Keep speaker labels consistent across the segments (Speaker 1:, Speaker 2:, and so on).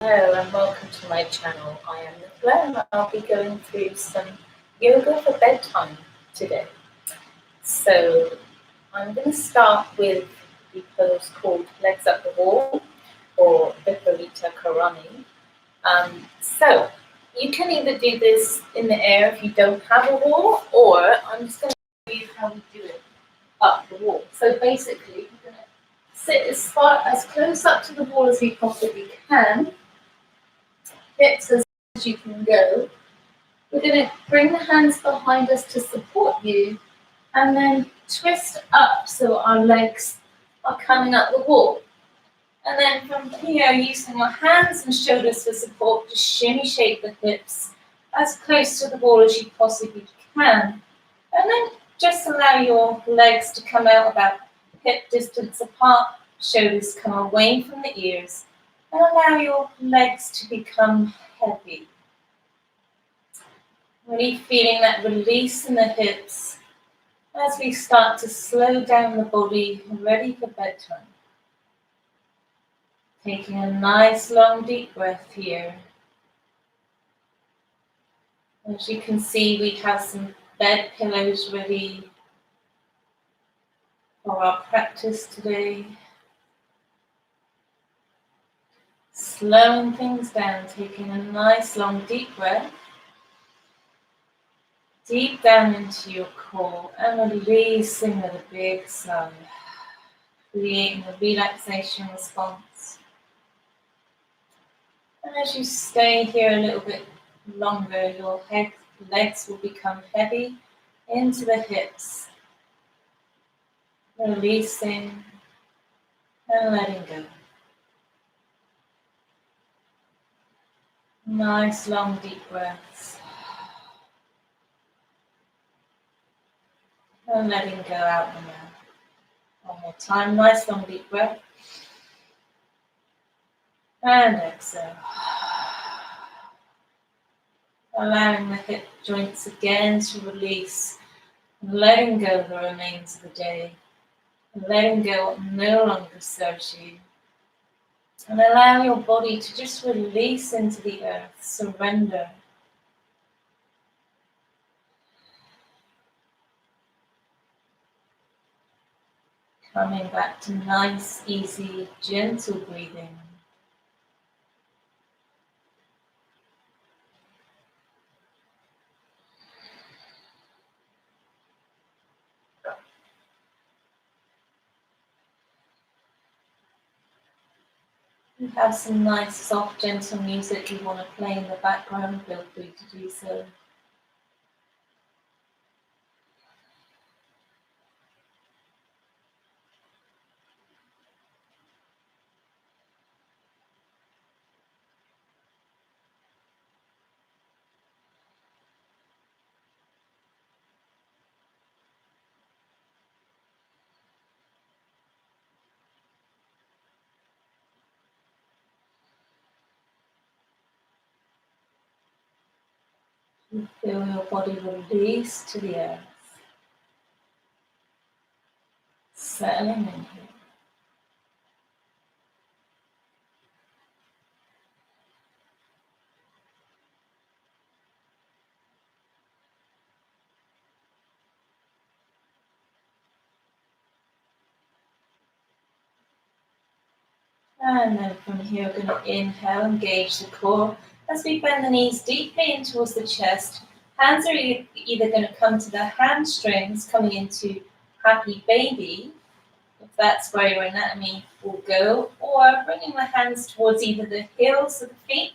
Speaker 1: Hello and welcome to my channel. I am Nicola and I'll be going through some yoga for bedtime today. So I'm going to start with the pose called legs up the wall or Viparita Karani. So you can either do this in the air if you don't have a wall, or I'm just going to show you how we do it up the wall. So basically you're going to sit as close up to the wall as you possibly can. Hips as far as you can go. We're going to bring the hands behind us to support you and then twist up so our legs are coming up the wall. And then from here, using your hands and shoulders for support, just shimmy shake the hips as close to the wall as you possibly can. And then just allow your legs to come out about hip distance apart, shoulders come away from the ears, and allow your legs to become heavy. Really feeling that release in the hips as we start to slow down the body, ready for bedtime. Taking a nice long deep breath here. As you can see, we have some bed pillows ready for our practice today. Slowing things down, taking a nice long deep breath. Deep down into your core and releasing with a big sigh. Creating a relaxation response. And as you stay here a little bit longer, your legs will become heavy into the hips. Releasing and letting go. Nice long deep breaths. And letting go out the mouth. One more time, nice long deep breath. And exhale. Allowing the hip joints again to release. And letting go the remains of the day. And letting go what no longer serves you. And allow your body to just release into the earth. Surrender. Coming back to nice, easy, gentle breathing. You have some nice, soft, gentle music you want to play in the background, feel free to do so. You feel your body release to the earth. Settling in here. And then from here, we're going to inhale, engage the core as we bend the knees deeply in towards the chest. Hands are either going to come to the hamstrings, coming into happy baby, if that's where your anatomy will go, or bringing the hands towards either the heels of the feet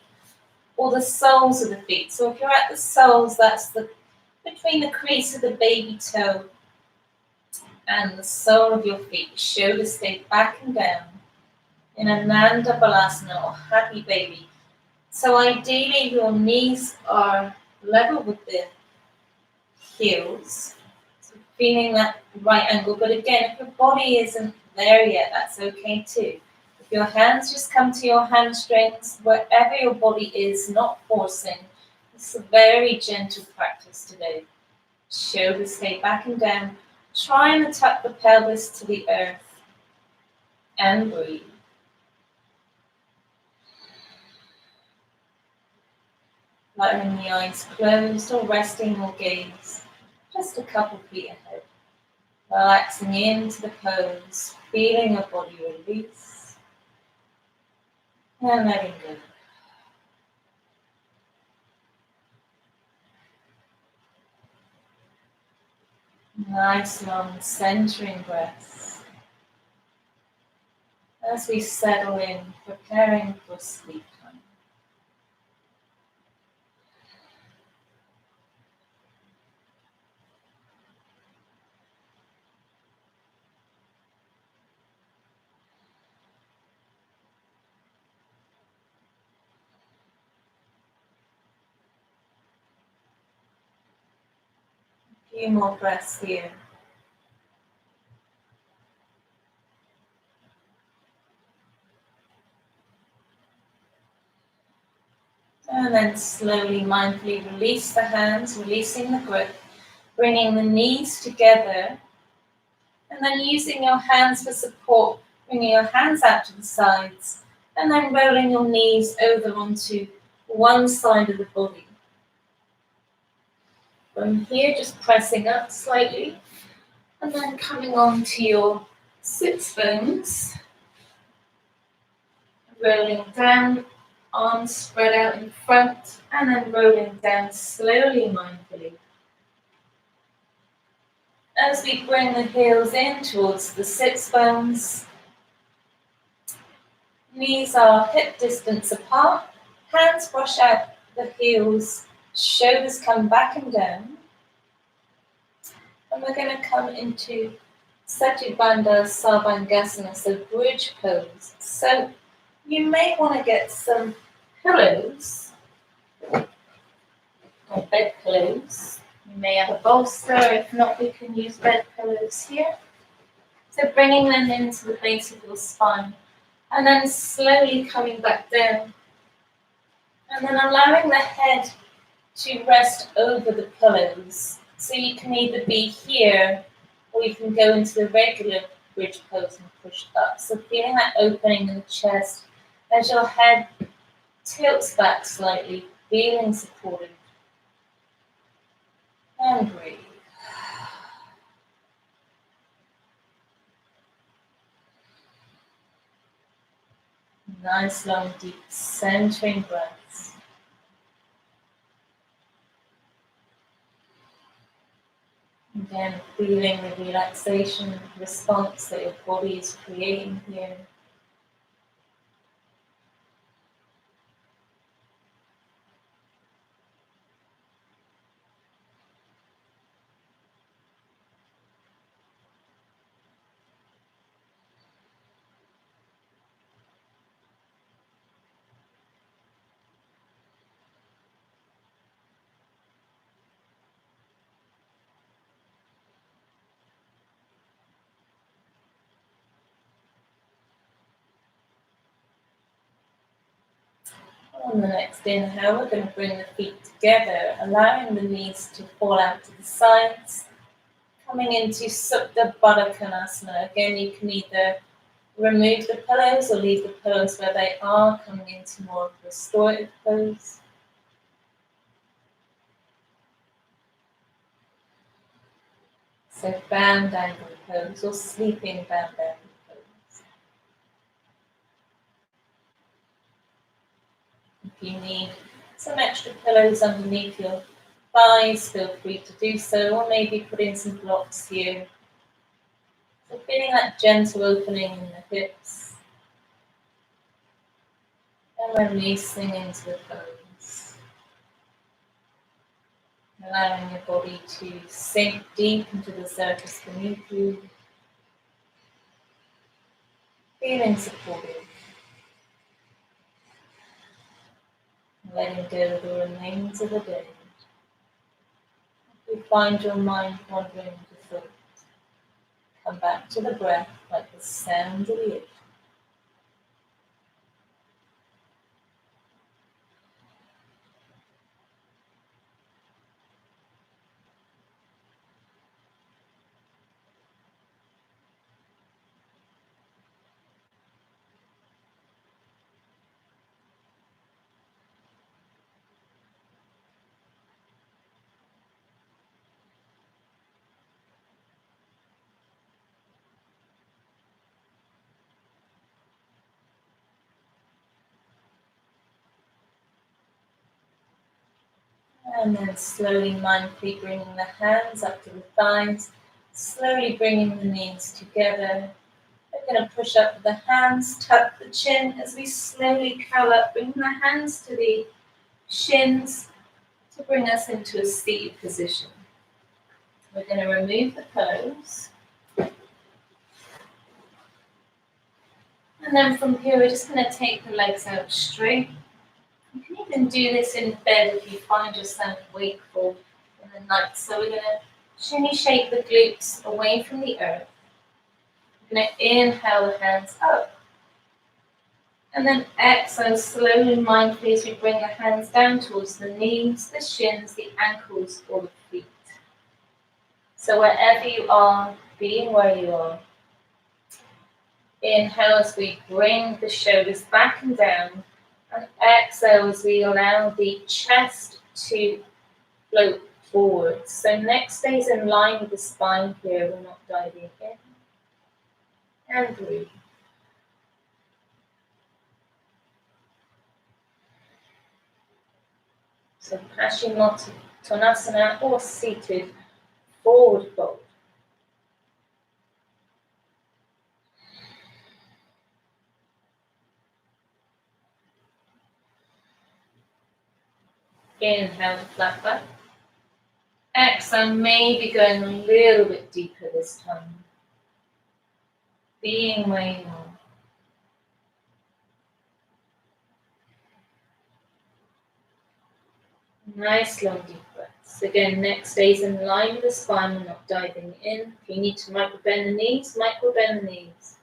Speaker 1: or the soles of the feet. So if you're at the soles, that's between the crease of the baby toe and the sole of your feet. Shoulders stay back and down in Ananda Balasana or happy baby. So ideally your knees are level with the heels, so feeling that right angle. But again, if your body isn't there yet, that's okay too. If your hands just come to your hamstrings, wherever your body is, not forcing. It's a very gentle practice today. Shoulders stay back and down. Try and tuck the pelvis to the earth and breathe. Letting the eyes closed or resting your gaze just a couple feet ahead. Relaxing into the pose, feeling your body release and letting go. Nice long centering breaths as we settle in, preparing for sleep time. A few more breaths here. And then slowly, mindfully release the hands, releasing the grip, bringing the knees together, and then using your hands for support, bringing your hands out to the sides, and then rolling your knees over onto one side of the body. From here, just pressing up slightly, and then coming on to your sits bones, rolling down, arms spread out in front, and then rolling down slowly, mindfully. As we bring the heels in towards the sits bones, knees are hip distance apart, hands brush out the heels, shoulders come back and down. And we're going to come into Satubandha Sarvangasana, so bridge pose. So you may want to get some pillows, or bed pillows. You may have a bolster, if not we can use bed pillows here. So bringing them into the base of your spine and then slowly coming back down. And then allowing the head to rest over the pillows. So you can either be here or you can go into the regular bridge pose and push up. So feeling that opening in the chest as your head tilts back slightly, feeling supported. And breathe. Nice long deep centering breaths. Again, feeling the relaxation response that your body is creating here. On the next inhale, we're going to bring the feet together, allowing the knees to fall out to the sides. Coming into Supta Baddha Konasana. Again, you can either remove the pillows or leave the pillows where they are, coming into more of a restorative pose. So bound angle pose or sleeping bound angle pose. If you need some extra pillows underneath your thighs, feel free to do so, or maybe put in some blocks here. So feeling that gentle opening in the hips. And releasing into the pose. Allowing your body to sink deep into the surface beneath you. Feeling supported. Letting go of the remains of the day. If you find your mind wandering into thought, come back to the breath like the sound of the ocean. And then slowly, mindfully bringing the hands up to the thighs, slowly bringing the knees together. We're going to push up with the hands, tuck the chin as we slowly curl up, bring the hands to the shins to bring us into a seated position. We're going to remove the pillows. And then from here, we're just going to take the legs out straight. You can even do this in bed if you find yourself wakeful in the night. So we're going to shimmy shake the glutes away from the earth. We're going to inhale the hands up. And then exhale slowly and mindfully as we bring the hands down towards the knees, the shins, the ankles, or the feet. So wherever you are, being where you are. Inhale as we bring the shoulders back and down. And exhale as we allow the chest to float forward. So neck stays in line with the spine here. We're not diving in. And breathe. So Paschimottanasana or seated forward fold. Inhale to flat back. Exhale, maybe going a little bit deeper this time. Being where you are. Nice long deep breaths. Again, neck stays in line with the spine. We're not diving in. If you need to micro bend the knees, micro bend the knees.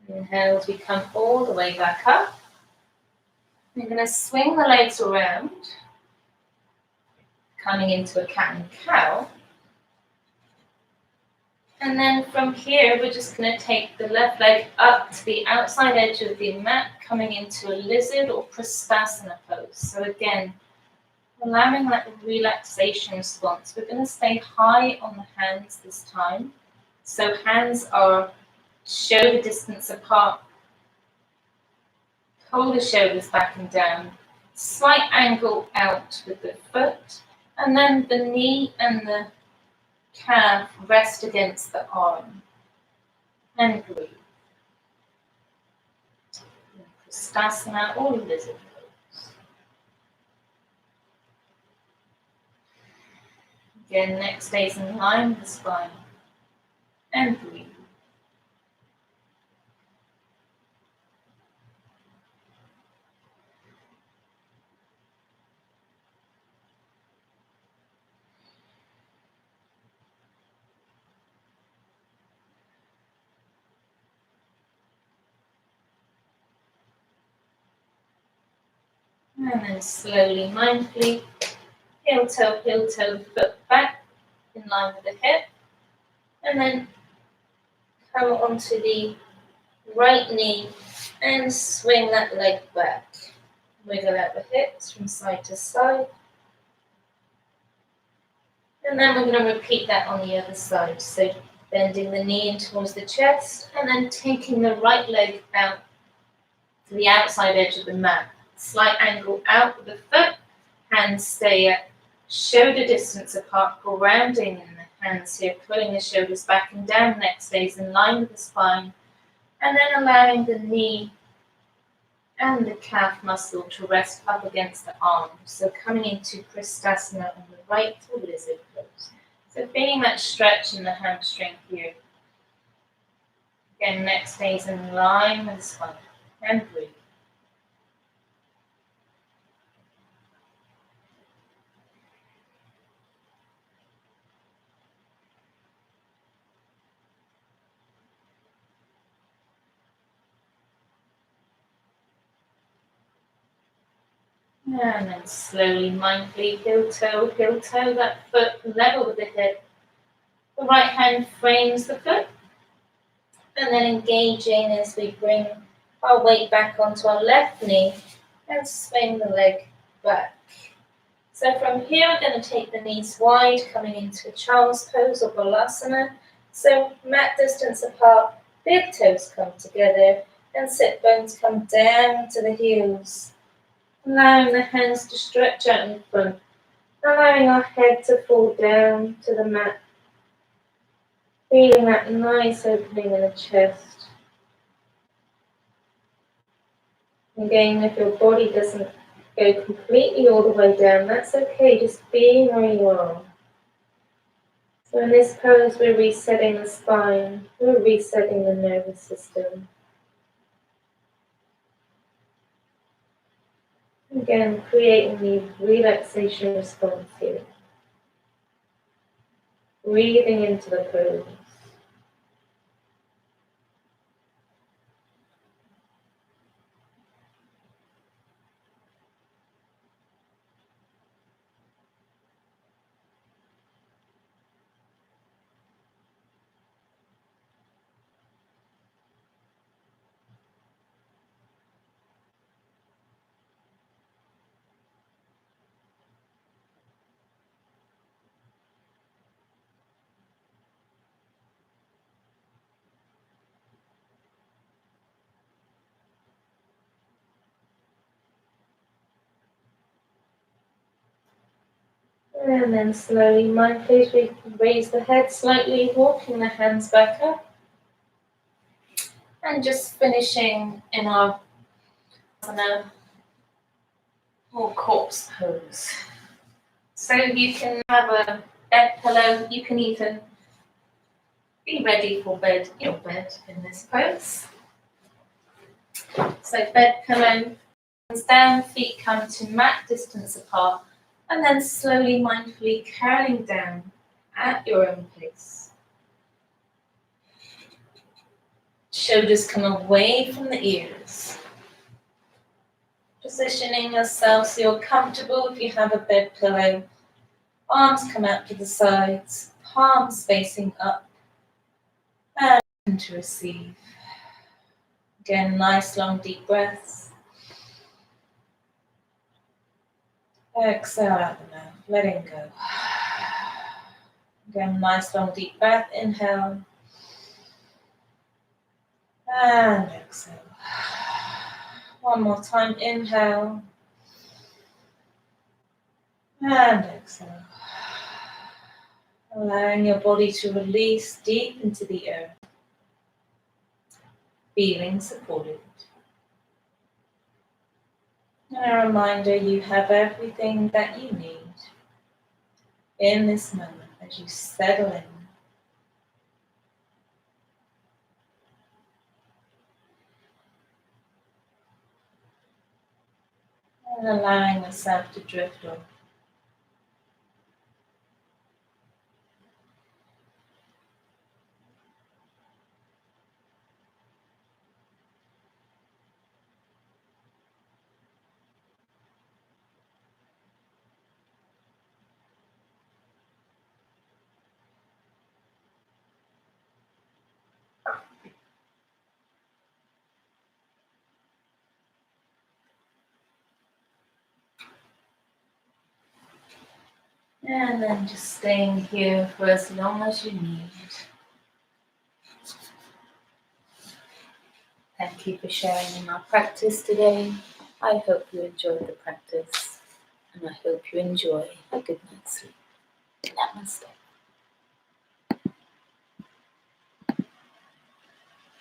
Speaker 1: Inhale as we come all the way back up. We're going to swing the legs around, coming into a cat and cow. And then from here, we're just going to take the left leg up to the outside edge of the mat, coming into a lizard or Prasthasana pose. So again, allowing that relaxation response. We're going to stay high on the hands this time. So hands are shoulder distance apart. Pull the shoulders back and down. Slight angle out with the foot. And then the knee and the calf rest against the arm. And breathe. Prasthasana or lizard pose. Again, neck stays in line with the spine. And breathe. And then slowly, mindfully, heel toe, foot back in line with the hip. And then come onto the right knee and swing that leg back. Wiggle out the hips from side to side. And then we're going to repeat that on the other side. So bending the knee in towards the chest and then taking the right leg out to the outside edge of the mat. Slight angle out with the foot. Hands stay at shoulder distance apart, grounding in the hands here, pulling the shoulders back and down. Neck stays in line with the spine. And then allowing the knee and the calf muscle to rest up against the arm. So coming into Prasthasana on the right or lizard pose. So feeling that stretch in the hamstring here. Again, neck stays in line with the spine. And breathe. And then slowly, mindfully, heel toe, that foot level with the hip. The right hand frames the foot. And then engaging as we bring our weight back onto our left knee and swing the leg back. So from here, we're going to take the knees wide, coming into a child's pose or balasana. So mat distance apart, Big toes come together and sit bones come down to the heels, allowing the hands to stretch out in front, allowing our head to fall down to the mat, feeling that nice opening in the chest. Again, if your body doesn't go completely all the way down, that's okay, just being where you are. So in this pose, we're resetting the spine, we're resetting the nervous system. Again, creating the relaxation response here. Breathing into the pose. And then slowly, mindfully raise the head slightly, walking the hands back up. And just finishing in our asana or corpse pose. So you can have a bed pillow, you can even be ready for bed, your bed in this pose. So bed pillow, hands down, feet come to mat distance apart, and then slowly, mindfully curling down at your own pace. Shoulders come away from the ears. Positioning yourself so you're comfortable if you have a bed pillow. Arms come out to the sides, palms facing up, and to receive. Again, nice long deep breaths. Exhale out the mouth, letting go. Again, nice long deep breath, inhale. And exhale. One more time, inhale. And exhale. Allowing your body to release deep into the earth. Feeling supported. And a reminder, you have everything that you need in this moment as you settle in. And allowing yourself to drift off. And then just staying here for as long as you need. Thank you for sharing in our practice today. I hope you enjoyed the practice, and I hope you enjoy a good night's sleep.